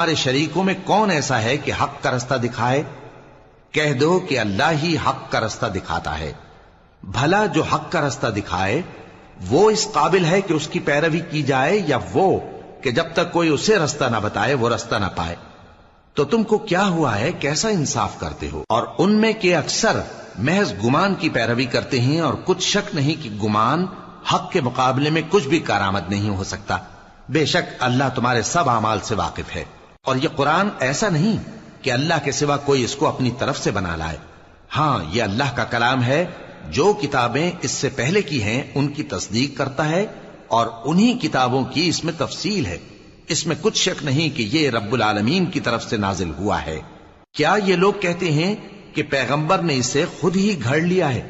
ہمارے شریکوں میں کون ایسا ہے کہ حق کا رستہ دکھائے؟ کہہ دو کہ اللہ ہی حق کا رستہ دکھاتا ہے۔ بھلا جو حق کا رستہ دکھائے وہ اس قابل ہے کہ اس کی پیروی کی جائے، یا وہ کہ جب تک کوئی اسے رستہ نہ بتائے وہ رستہ نہ پائے؟ تو تم کو کیا ہوا ہے، کیسا انصاف کرتے ہو؟ اور ان میں کے اکثر محض گمان کی پیروی کرتے ہیں، اور کچھ شک نہیں کہ گمان حق کے مقابلے میں کچھ بھی کارآمد نہیں ہو سکتا۔ بے شک اللہ تمہارے سب اعمال سے واقف ہے۔ اور یہ قرآن ایسا نہیں کہ اللہ کے سوا کوئی اس کو اپنی طرف سے بنا لائے۔ ہاں، یہ اللہ کا کلام ہے۔ جو کتابیں اس سے پہلے کی ہیں ان کی تصدیق کرتا ہے، اور انہی کتابوں کی اس میں تفصیل ہے۔ اس میں کچھ شک نہیں کہ یہ رب العالمین کی طرف سے نازل ہوا ہے۔ کیا یہ لوگ کہتے ہیں کہ پیغمبر نے اسے خود ہی گھڑ لیا ہے؟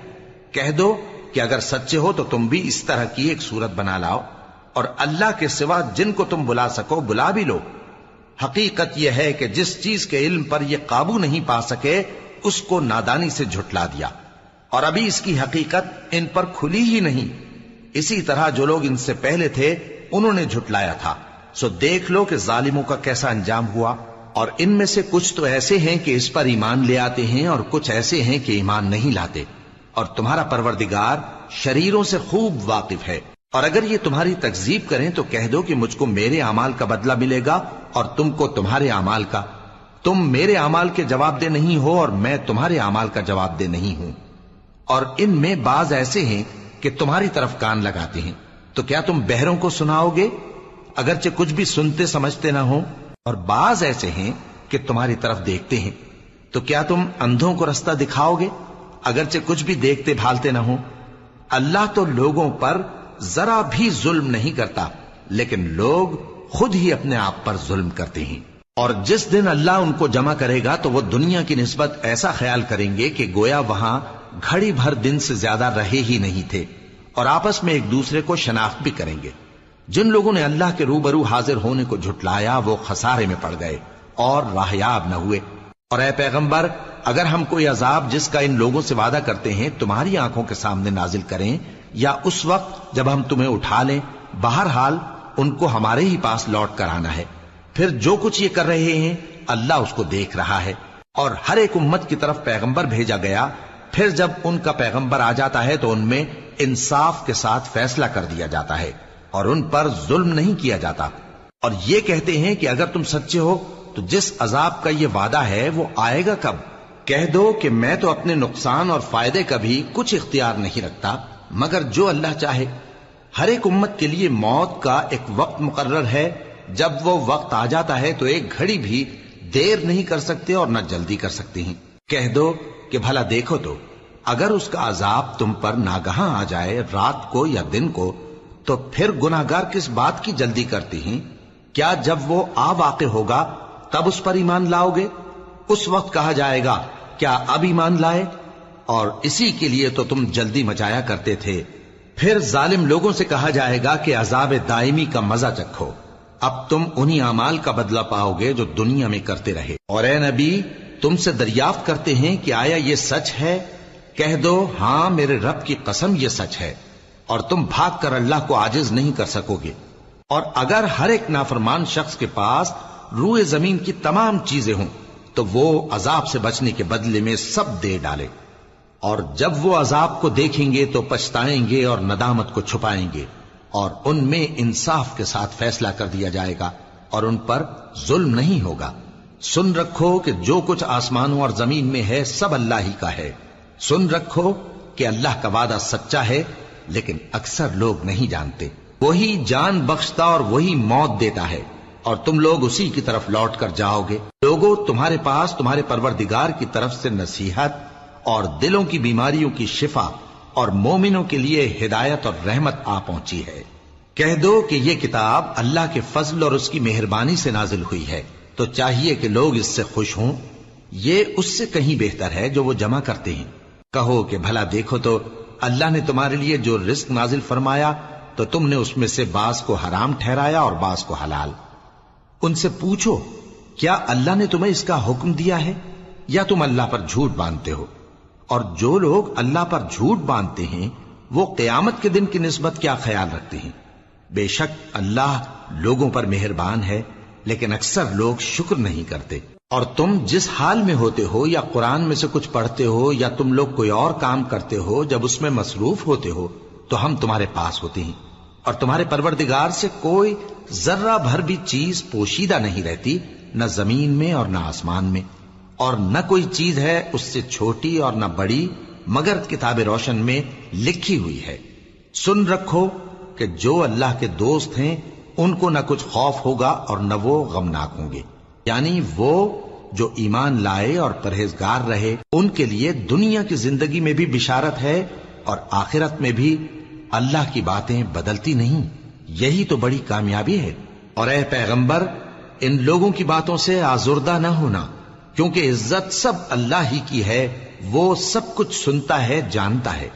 کہہ دو کہ اگر سچے ہو تو تم بھی اس طرح کی ایک صورت بنا لاؤ، اور اللہ کے سوا جن کو تم بلا سکو بلا بھی لو۔ حقیقت یہ ہے کہ جس چیز کے علم پر یہ قابو نہیں پا سکے اس کو نادانی سے جھٹلا دیا، اور ابھی اس کی حقیقت ان پر کھلی ہی نہیں۔ اسی طرح جو لوگ ان سے پہلے تھے انہوں نے جھٹلایا تھا، سو دیکھ لو کہ ظالموں کا کیسا انجام ہوا۔ اور ان میں سے کچھ تو ایسے ہیں کہ اس پر ایمان لے آتے ہیں، اور کچھ ایسے ہیں کہ ایمان نہیں لاتے، اور تمہارا پروردگار شریروں سے خوب واقف ہے۔ اور اگر یہ تمہاری تکذیب کریں تو کہہ دو کہ مجھ کو میرے اعمال کا بدلہ ملے گا اور تم کو تمہارے اعمال کا۔ تم میرے اعمال کے جواب دہ نہیں ہو اور میں تمہارے اعمال کا جواب دہ نہیں ہوں۔ اور ان میں بعض ایسے ہیں کہ تمہاری طرف کان لگاتے ہیں، تو کیا تم بہروں کو سناؤ گے اگرچہ کچھ بھی سنتے سمجھتے نہ ہو؟ اور بعض ایسے ہیں کہ تمہاری طرف دیکھتے ہیں، تو کیا تم اندھوں کو رستہ دکھاؤ گے اگرچہ کچھ بھی دیکھتے بھالتے نہ ہو؟ اللہ تو لوگوں پر ذرا بھی ظلم نہیں کرتا، لیکن لوگ خود ہی اپنے آپ پر ظلم کرتے ہیں۔ اور جس دن اللہ ان کو جمع کرے گا تو وہ دنیا کی نسبت ایسا خیال کریں گے کہ گویا وہاں گھڑی بھر دن سے زیادہ رہے ہی نہیں تھے، اور آپس میں ایک دوسرے کو شناخت بھی کریں گے۔ جن لوگوں نے اللہ کے روبرو حاضر ہونے کو جھٹلایا وہ خسارے میں پڑ گئے اور راہیاب نہ ہوئے۔ اور اے پیغمبر، اگر ہم کوئی عذاب جس کا ان لوگوں سے وعدہ کرتے ہیں تمہاری آنکھوں کے سامنے نازل کریں، یا اس وقت جب ہم تمہیں اٹھا لیں، بہرحال ان کو ہمارے ہی پاس لوٹ کر آنا ہے۔ پھر جو کچھ یہ کر رہے ہیں اللہ اس کو دیکھ رہا ہے۔ اور ہر ایک امت کی طرف پیغمبر بھیجا گیا، پھر جب ان کا پیغمبر آ جاتا ہے تو ان میں انصاف کے ساتھ فیصلہ کر دیا جاتا ہے، اور ان پر ظلم نہیں کیا جاتا۔ اور یہ کہتے ہیں کہ اگر تم سچے ہو تو جس عذاب کا یہ وعدہ ہے وہ آئے گا کب؟ کہہ دو کہ میں تو اپنے نقصان اور فائدے کا بھی کچھ اختیار نہیں رکھتا مگر جو اللہ چاہے۔ ہر ایک امت کے لیے موت کا ایک وقت مقرر ہے، جب وہ وقت آ جاتا ہے تو ایک گھڑی بھی دیر نہیں کر سکتے اور نہ جلدی کر سکتے ہیں۔ کہہ دو کہ بھلا دیکھو تو اگر اس کا عذاب تم پر ناگہاں آ جائے رات کو یا دن کو، تو پھر گناہگار کس بات کی جلدی کرتے ہیں؟ کیا جب وہ آ واقع ہوگا تب اس پر ایمان لاؤ گے؟ اس وقت کہا جائے گا کیا اب ایمان لائے؟ اور اسی کے لیے تو تم جلدی مچایا کرتے تھے۔ پھر ظالم لوگوں سے کہا جائے گا کہ عذاب دائمی کا مزہ چکھو، اب تم انہی اعمال کا بدلہ پاؤ گے جو دنیا میں کرتے رہے۔ اور اے نبی، تم سے دریافت کرتے ہیں کہ آیا یہ سچ ہے؟ کہہ دو ہاں میرے رب کی قسم یہ سچ ہے، اور تم بھاگ کر اللہ کو عاجز نہیں کر سکو گے۔ اور اگر ہر ایک نافرمان شخص کے پاس روئے زمین کی تمام چیزیں ہوں تو وہ عذاب سے بچنے کے بدلے میں سب دے ڈالے، اور جب وہ عذاب کو دیکھیں گے تو پچھتائیں گے اور ندامت کو چھپائیں گے، اور ان میں انصاف کے ساتھ فیصلہ کر دیا جائے گا اور ان پر ظلم نہیں ہوگا۔ سن رکھو کہ جو کچھ آسمانوں اور زمین میں ہے سب اللہ ہی کا ہے۔ سن رکھو کہ اللہ کا وعدہ سچا ہے، لیکن اکثر لوگ نہیں جانتے۔ وہی جان بخشتا اور وہی موت دیتا ہے، اور تم لوگ اسی کی طرف لوٹ کر جاؤ گے۔ لوگوں، تمہارے پاس تمہارے پروردگار کی طرف سے نصیحت اور دلوں کی بیماریوں کی شفا اور مومنوں کے لیے ہدایت اور رحمت آ پہنچی ہے۔ کہہ دو کہ یہ کتاب اللہ کے فضل اور اس کی مہربانی سے نازل ہوئی ہے، تو چاہیے کہ لوگ اس سے خوش ہوں۔ یہ اس سے کہیں بہتر ہے جو وہ جمع کرتے ہیں۔ کہو کہ بھلا دیکھو تو اللہ نے تمہارے لیے جو رزق نازل فرمایا تو تم نے اس میں سے بعض کو حرام ٹھہرایا اور بعض کو حلال۔ ان سے پوچھو کیا اللہ نے تمہیں اس کا حکم دیا ہے یا تم اللہ پر جھوٹ باندھتے ہو؟ اور جو لوگ اللہ پر جھوٹ باندھتے ہیں وہ قیامت کے دن کی نسبت کیا خیال رکھتے ہیں؟ بے شک اللہ لوگوں پر مہربان ہے، لیکن اکثر لوگ شکر نہیں کرتے۔ اور تم جس حال میں ہوتے ہو، یا قرآن میں سے کچھ پڑھتے ہو یا تم لوگ کوئی اور کام کرتے ہو، جب اس میں مصروف ہوتے ہو تو ہم تمہارے پاس ہوتے ہیں، اور تمہارے پروردگار سے کوئی ذرہ بھر بھی چیز پوشیدہ نہیں رہتی، نہ زمین میں اور نہ آسمان میں، اور نہ کوئی چیز ہے اس سے چھوٹی اور نہ بڑی مگر کتاب روشن میں لکھی ہوئی ہے۔ سن رکھو کہ جو اللہ کے دوست ہیں ان کو نہ کچھ خوف ہوگا اور نہ وہ غمناک ہوں گے، یعنی وہ جو ایمان لائے اور پرہیزگار رہے ان کے لیے دنیا کی زندگی میں بھی بشارت ہے، اور آخرت میں بھی اللہ کی باتیں بدلتی نہیں۔ یہی تو بڑی کامیابی ہے۔ اور اے پیغمبر، ان لوگوں کی باتوں سے آزردہ نہ ہونا، کیونکہ عزت سب اللہ ہی کی ہے، وہ سب کچھ سنتا ہے، جانتا ہے۔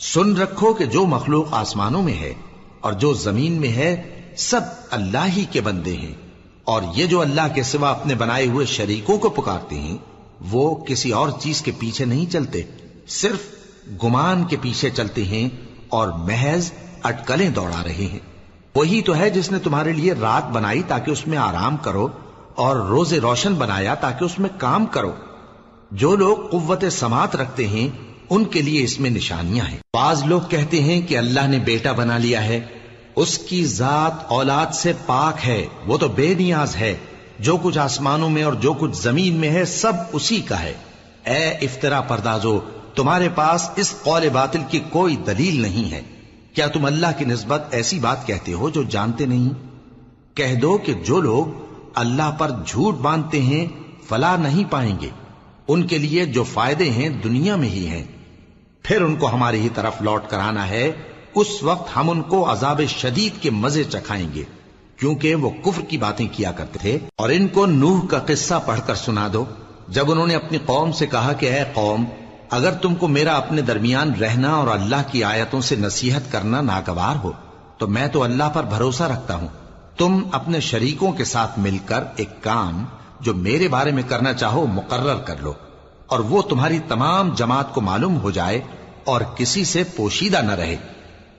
سن رکھو کہ جو مخلوق آسمانوں میں ہے اور جو زمین میں ہے سب اللہ ہی کے بندے ہیں، اور یہ جو اللہ کے سوا اپنے بنائے ہوئے شریکوں کو پکارتے ہیں وہ کسی اور چیز کے پیچھے نہیں چلتے، صرف گمان کے پیچھے چلتے ہیں اور محض اٹکلیں دوڑا رہے ہیں۔ وہی تو ہے جس نے تمہارے لیے رات بنائی تاکہ اس میں آرام کرو، اور روز روشن بنایا تاکہ اس میں کام کرو۔ جو لوگ قوت سماعت رکھتے ہیں ان کے لیے اس میں نشانیاں ہیں۔ بعض لوگ کہتے ہیں کہ اللہ نے بیٹا بنا لیا ہے، اس کی ذات اولاد سے پاک ہے، وہ تو بے نیاز ہے، جو کچھ آسمانوں میں اور جو کچھ زمین میں ہے سب اسی کا ہے۔ اے افترا پردازو، تمہارے پاس اس قول باطل کی کوئی دلیل نہیں ہے۔ کیا تم اللہ کی نسبت ایسی بات کہتے ہو جو جانتے نہیں؟ کہہ دو کہ جو لوگ اللہ پر جھوٹ باندھتے ہیں فلاح نہیں پائیں گے، ان کے لیے جو فائدے ہیں دنیا میں ہی ہیں، پھر ان کو ہماری ہی طرف لوٹ کر آنا ہے، اس وقت ہم ان کو عذاب شدید کے مزے چکھائیں گے، کیونکہ وہ کفر کی باتیں کیا کرتے تھے۔ اور ان کو نوح کا قصہ پڑھ کر سنا دو، جب انہوں نے اپنی قوم سے کہا کہ اے قوم، اگر تم کو میرا اپنے درمیان رہنا اور اللہ کی آیتوں سے نصیحت کرنا ناگوار ہو تو میں تو اللہ پر بھروسہ رکھتا ہوں، تم اپنے شریکوں کے ساتھ مل کر ایک کام جو میرے بارے میں کرنا چاہو مقرر کر لو، اور وہ تمہاری تمام جماعت کو معلوم ہو جائے اور کسی سے پوشیدہ نہ رہے،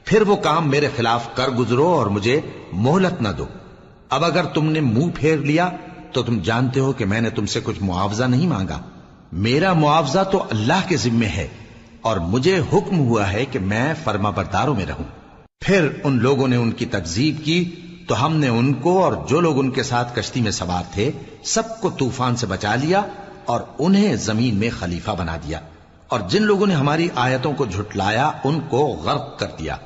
پھر وہ کام میرے خلاف کر گزرو اور مجھے مہلت نہ دو۔ اب اگر تم نے منہ پھیر لیا تو تم جانتے ہو کہ میں نے تم سے کچھ معاوضہ نہیں مانگا، میرا معاوضہ تو اللہ کے ذمے ہے، اور مجھے حکم ہوا ہے کہ میں فرما برداروں میں رہوں۔ پھر ان لوگوں نے ان کی تکذیب کی تو ہم نے ان کو اور جو لوگ ان کے ساتھ کشتی میں سوار تھے سب کو طوفان سے بچا لیا اور انہیں زمین میں خلیفہ بنا دیا، اور جن لوگوں نے ہماری آیتوں کو جھٹلایا ان کو غرق کر دیا۔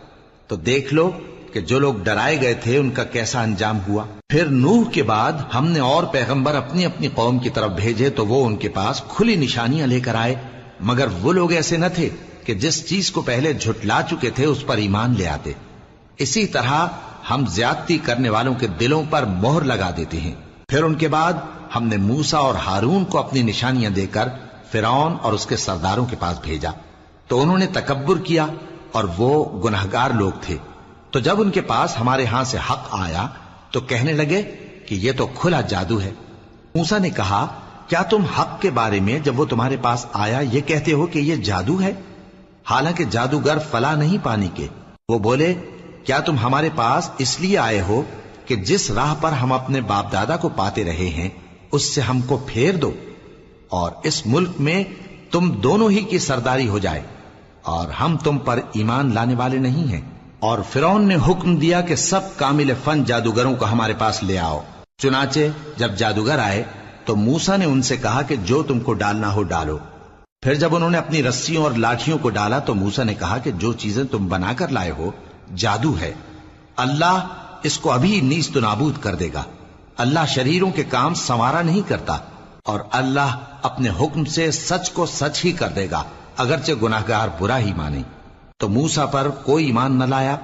تو دیکھ لو کہ جو لوگ ڈرائے گئے تھے ان کا کیسا انجام ہوا۔ پھر نوح کے بعد ہم نے اور پیغمبر اپنی اپنی قوم کی طرف بھیجے تو وہ ان کے پاس کھلی نشانیاں لے کر آئے، مگر وہ لوگ ایسے نہ تھے کہ جس چیز کو پہلے جھٹلا چکے تھے اس پر ایمان لے آتے۔ اسی طرح ہم زیادتی کرنے والوں کے دلوں پر مہر لگا دیتے ہیں۔ پھر ان کے بعد ہم نے موسیٰ اور ہارون کو اپنی نشانیاں دے کر فرعون اور اس کے سرداروں کے پاس بھیجا، تو انہوں نے تکبر کیا اور وہ گناہگار لوگ تھے۔ تو جب ان کے پاس ہمارے ہاں سے حق آیا تو کہنے لگے کہ یہ تو کھلا جادو ہے۔ موسیٰ نے کہا، کیا تم حق کے بارے میں جب وہ تمہارے پاس آیا یہ کہتے ہو کہ یہ جادو ہے؟ حالانکہ جادوگر فلاح نہیں پانے کے۔ وہ بولے، کیا تم ہمارے پاس اس لیے آئے ہو کہ جس راہ پر ہم اپنے باپ دادا کو پاتے رہے ہیں اس سے ہم کو پھیر دو، اور اس ملک میں تم دونوں ہی کی سرداری ہو جائے، اور ہم تم پر ایمان لانے والے نہیں ہیں؟ اور فرعون نے حکم دیا کہ سب کامل فن جادوگروں کو ہمارے پاس لے آؤ۔ چنانچہ جب جادوگر آئے تو موسیٰ نے ان سے کہا کہ جو تم کو ڈالنا ہو ڈالو۔ پھر جب انہوں نے اپنی رسیوں اور لاٹھیوں کو ڈالا تو موسیٰ نے کہا کہ جو چیزیں تم بنا کر لائے ہو جادو ہے، اللہ اس کو ابھی نیست و نابود کر دے گا۔ اللہ شریروں کے کام سنوارا نہیں کرتا، اور اللہ اپنے حکم سے سچ کو سچ ہی کر دے گا، اگرچہ گناہگار برا ہی مانے۔ تو موسیٰ پر کوئی ایمان نہ لایا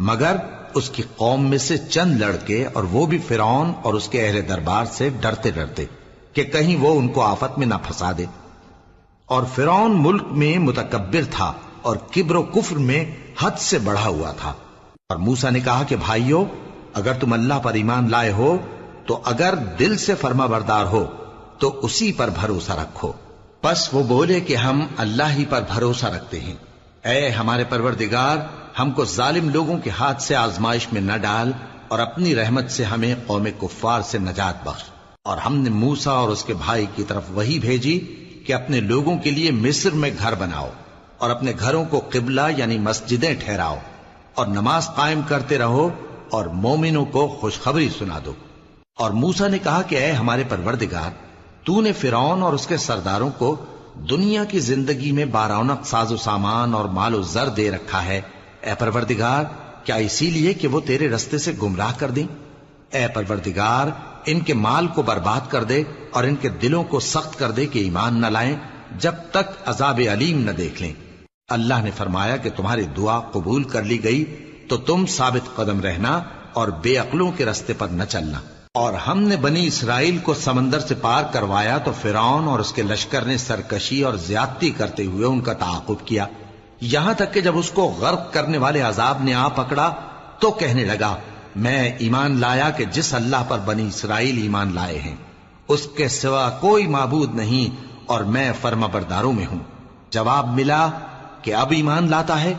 مگر اس کی قوم میں سے چند لڑکے، اور وہ بھی فرعون اور اس کے اہل دربار سے ڈرتے ڈرتے کہ کہیں وہ ان کو آفت میں نہ پھنسا دے۔ اور فرعون ملک میں متکبر تھا اور کبر و کفر میں حد سے بڑھا ہوا تھا۔ اور موسیٰ نے کہا کہ بھائیو، اگر تم اللہ پر ایمان لائے ہو تو اگر دل سے فرما بردار ہو تو اسی پر بھروسہ رکھو۔ پس وہ بولے کہ ہم اللہ ہی پر بھروسہ رکھتے ہیں۔ اے ہمارے پروردگار، ہم کو ظالم لوگوں کے ہاتھ سے آزمائش میں نہ ڈال، اور اپنی رحمت سے ہمیں قوم کفار سے نجات بخش۔ اور ہم نے موسیٰ اور اس کے بھائی کی طرف وحی بھیجی کہ اپنے لوگوں کے لیے مصر میں گھر بناؤ اور اپنے گھروں کو قبلہ یعنی مسجدیں ٹھہراؤ اور نماز قائم کرتے رہو اور مومنوں کو خوشخبری سنا دو۔ اور موسیٰ نے کہا کہ اے ہمارے پروردگار، تو نے فرعون اور اس کے سرداروں کو دنیا کی زندگی میں بارونق ساز و سامان اور مال و زر دے رکھا ہے۔ اے پروردگار، کیا اسی لیے کہ وہ تیرے رستے سے گمراہ کر دیں؟ اے پروردگار، ان کے مال کو برباد کر دے اور ان کے دلوں کو سخت کر دے کہ ایمان نہ لائیں جب تک عذاب علیم نہ دیکھ لیں۔ اللہ نے فرمایا کہ تمہاری دعا قبول کر لی گئی تو تم ثابت قدم رہنا اور بے عقلوں کے رستے پر نہ چلنا۔ اور ہم نے بنی اسرائیل کو سمندر سے پار کروایا تو فرعون اور اس کے لشکر نے سرکشی اور زیادتی کرتے ہوئے ان کا تعاقب کیا، یہاں تک کہ جب اس کو غرق کرنے والے عذاب نے آ پکڑا تو کہنے لگا، میں ایمان لایا کہ جس اللہ پر بنی اسرائیل ایمان لائے ہیں اس کے سوا کوئی معبود نہیں اور میں فرما برداروں میں ہوں۔ جواب ملا کہ اب ایمان لاتا ہے،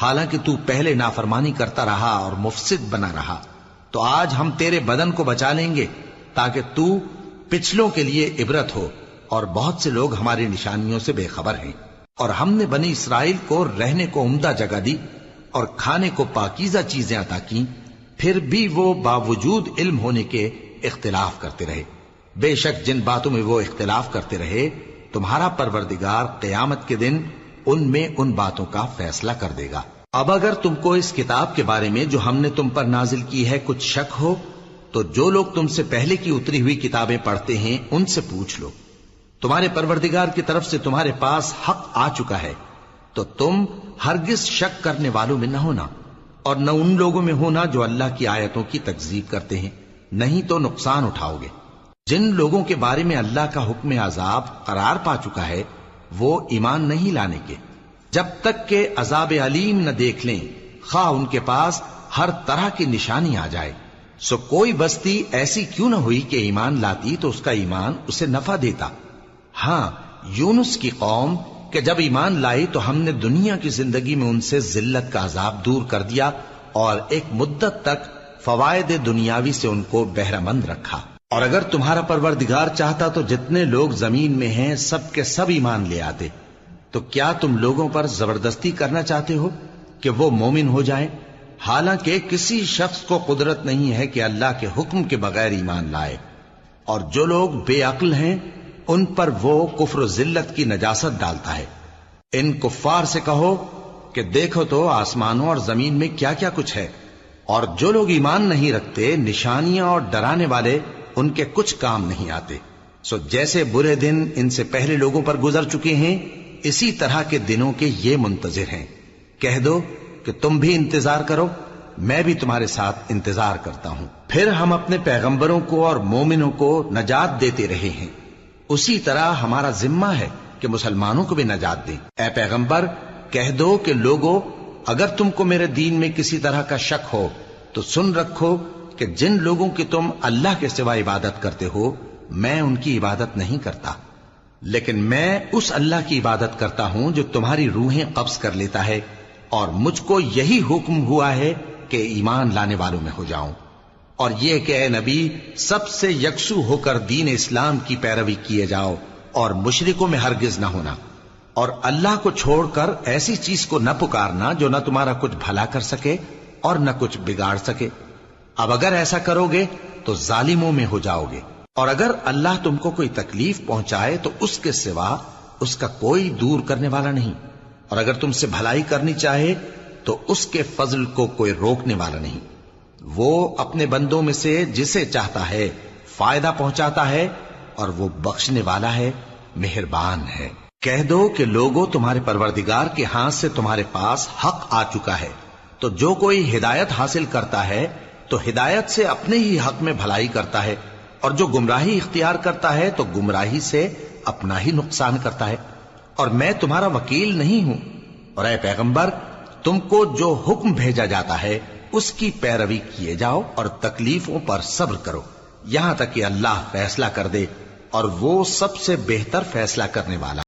حالانکہ تو پہلے نافرمانی کرتا رہا اور مفسد بنا رہا، تو آج ہم تیرے بدن کو بچا لیں گے تاکہ تو پچھلوں کے لیے عبرت ہو، اور بہت سے لوگ ہماری نشانیوں سے بے خبر ہیں۔ اور ہم نے بنی اسرائیل کو رہنے کو عمدہ جگہ دی اور کھانے کو پاکیزہ چیزیں عطا کیں، پھر بھی وہ باوجود علم ہونے کے اختلاف کرتے رہے۔ بے شک جن باتوں میں وہ اختلاف کرتے رہے تمہارا پروردگار قیامت کے دن ان میں ان باتوں کا فیصلہ کر دے گا۔ اب اگر تم کو اس کتاب کے بارے میں جو ہم نے تم پر نازل کی ہے کچھ شک ہو تو جو لوگ تم سے پہلے کی اتری ہوئی کتابیں پڑھتے ہیں ان سے پوچھ لو، تمہارے پروردگار کی طرف سے تمہارے پاس حق آ چکا ہے تو تم ہرگز شک کرنے والوں میں نہ ہونا، اور نہ ان لوگوں میں ہونا جو اللہ کی آیتوں کی تکذیب کرتے ہیں، نہیں تو نقصان اٹھاؤ گے۔ جن لوگوں کے بارے میں اللہ کا حکم عذاب قرار پا چکا ہے وہ ایمان نہیں لانے کے جب تک کہ عذاب علیم نہ دیکھ لیں، خواہ ان کے پاس ہر طرح کی نشانی آ جائے۔ سو کوئی بستی ایسی کیوں نہ ہوئی کہ ایمان لاتی تو اس کا ایمان اسے نفع دیتا۔ ہاں، یونس کی قوم کہ جب ایمان لائی تو ہم نے دنیا کی زندگی میں ان سے ذلت کا عذاب دور کر دیا اور ایک مدت تک فوائد دنیاوی سے ان کو بہرہ مند رکھا۔ اور اگر تمہارا پروردگار چاہتا تو جتنے لوگ زمین میں ہیں سب کے سب ایمان لے آتے، تو کیا تم لوگوں پر زبردستی کرنا چاہتے ہو کہ وہ مومن ہو جائیں؟ حالانکہ کسی شخص کو قدرت نہیں ہے کہ اللہ کے حکم کے بغیر ایمان لائے، اور جو لوگ بے عقل ہیں ان پر وہ کفر و ذلت کی نجاست ڈالتا ہے۔ ان کفار سے کہو کہ دیکھو تو آسمانوں اور زمین میں کیا کیا کچھ ہے، اور جو لوگ ایمان نہیں رکھتے نشانیاں اور ڈرانے والے ان کے کچھ کام نہیں آتے۔ سو جیسے برے دن ان سے پہلے لوگوں پر گزر چکے ہیں اسی طرح کے دنوں کے یہ منتظر ہیں۔ کہہ دو کہ تم بھی انتظار کرو، میں بھی تمہارے ساتھ انتظار کرتا ہوں۔ پھر ہم اپنے پیغمبروں کو اور مومنوں کو نجات دیتے رہے ہیں، اسی طرح ہمارا ذمہ ہے کہ مسلمانوں کو بھی نجات دیں۔ اے پیغمبر، کہہ دو کہ لوگو اگر تم کو میرے دین میں کسی طرح کا شک ہو تو سن رکھو کہ جن لوگوں کی تم اللہ کے سوا عبادت کرتے ہو میں ان کی عبادت نہیں کرتا، لیکن میں اس اللہ کی عبادت کرتا ہوں جو تمہاری روحیں قبض کر لیتا ہے، اور مجھ کو یہی حکم ہوا ہے کہ ایمان لانے والوں میں ہو جاؤں، اور یہ کہ اے نبی سب سے یکسو ہو کر دین اسلام کی پیروی کیے جاؤ اور مشرکوں میں ہرگز نہ ہونا، اور اللہ کو چھوڑ کر ایسی چیز کو نہ پکارنا جو نہ تمہارا کچھ بھلا کر سکے اور نہ کچھ بگاڑ سکے۔ اب اگر ایسا کرو گے تو ظالموں میں ہو جاؤ گے، اور اگر اللہ تم کو کوئی تکلیف پہنچائے تو اس کے سوا اس کا کوئی دور کرنے والا نہیں، اور اگر تم سے بھلائی کرنی چاہے تو اس کے فضل کو کوئی روکنے والا نہیں۔ وہ اپنے بندوں میں سے جسے چاہتا ہے فائدہ پہنچاتا ہے اور وہ بخشنے والا ہے، مہربان ہے۔ کہہ دو کہ لوگوں تمہارے پروردگار کے ہاتھ سے تمہارے پاس حق آ چکا ہے، تو جو کوئی ہدایت حاصل کرتا ہے تو ہدایت سے اپنے ہی حق میں بھلائی کرتا ہے، اور جو گمراہی اختیار کرتا ہے تو گمراہی سے اپنا ہی نقصان کرتا ہے، اور میں تمہارا وکیل نہیں ہوں۔ اور اے پیغمبر، تم کو جو حکم بھیجا جاتا ہے اس کی پیروی کیے جاؤ اور تکلیفوں پر صبر کرو یہاں تک کہ اللہ فیصلہ کر دے، اور وہ سب سے بہتر فیصلہ کرنے والا